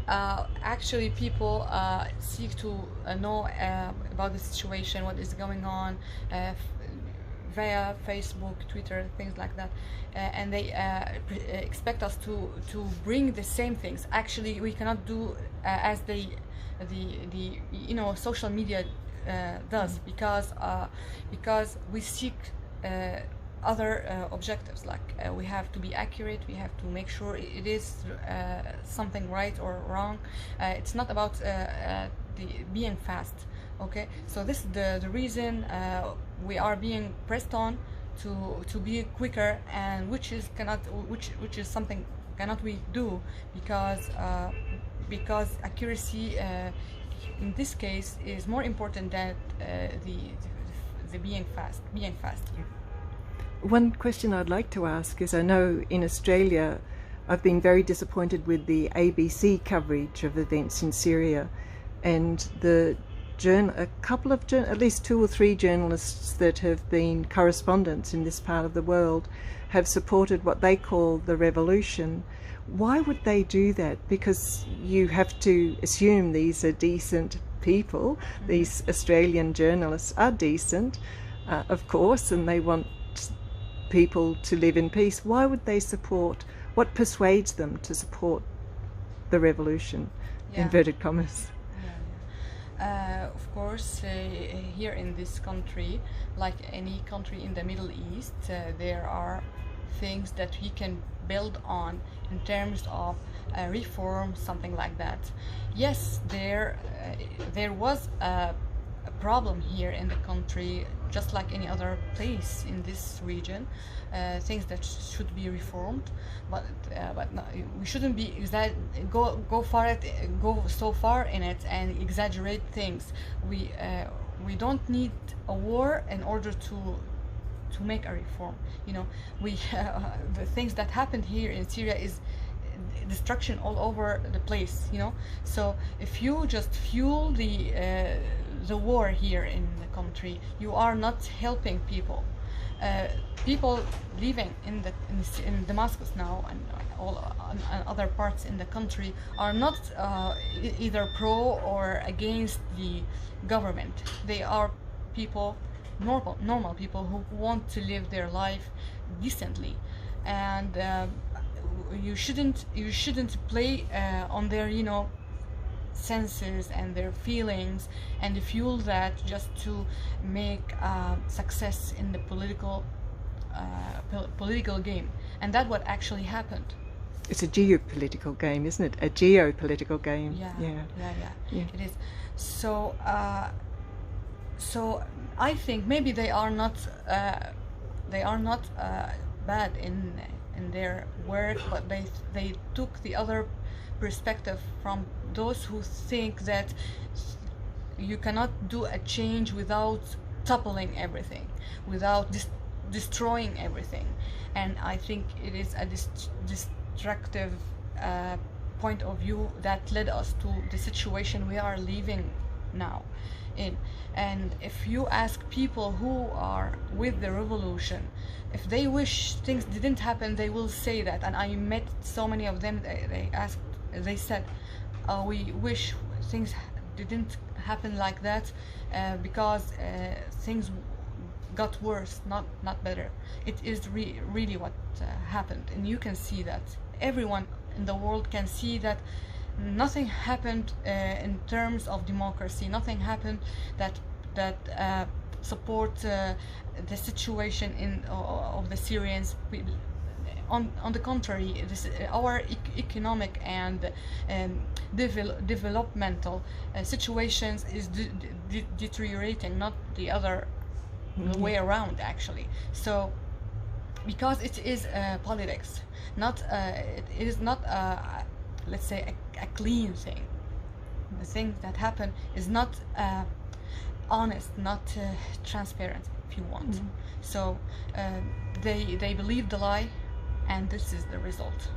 Actually, people seek to know about the situation, what is going on, via Facebook, Twitter, things like that, and they expect us to bring the same things. Actually, we cannot do as the social media does, because we seek other objectives, like we have to be accurate, we have to make sure it is something right or wrong. It's not about being fast. Okay, so this is the reason we are being pressed on to be quicker, and which is something cannot we do, because accuracy in this case is more important than the being fast. One question I'd like to ask is, I know in Australia I've been very disappointed with the ABC coverage of events in Syria, and at least 2 or 3 journalists that have been correspondents in this part of the world have supported what they call the revolution. Why would they do that? Because you have to assume these are decent people. These Australian journalists are decent, of course, and they want people to live in peace. Why would they support? What persuades them to support the revolution? Yeah. Inverted commas. Of course, here in this country, like any country in the Middle East, there are things that we can build on in terms of reform, something like that. Yes, there was a problem here in the country, just like any other place in this region, things that should be reformed, but no, we shouldn't be go so far in it and exaggerate things. We don't need a war in order to make a reform. The things that happened here in Syria is destruction all over the place. So if you just fuel the war here in the country, you are not helping people. People living in Damascus now, and all other parts in the country, are not either pro or against the government. They are people, normal people who want to live their life decently, and you shouldn't play on their senses and their feelings and fuel that just to make success in the political game. And that's what actually happened. It's a geopolitical game, isn't it? A geopolitical game. Yeah. It is. So I think maybe they are not bad in their work, but they took the other perspective from those who think that you cannot do a change without toppling everything, without destroying everything. And I think it is a destructive point of view that led us to the situation we are living now in. And if you ask people who are with the revolution, if they wish things didn't happen, they will say that. And I met so many of them. They said, we wish things didn't happen like that, because things got worse, not better. It is really what happened, and you can see that. Everyone in the world can see that nothing happened in terms of democracy. Nothing happened that support the situation of the Syrians. On the contrary, our economic and developmental situations is deteriorating, not the other way around, actually. So, because it is politics, it is not let's say a clean thing. The thing that happened is not honest, not transparent, if you want. So they believe the lie, and this is the result.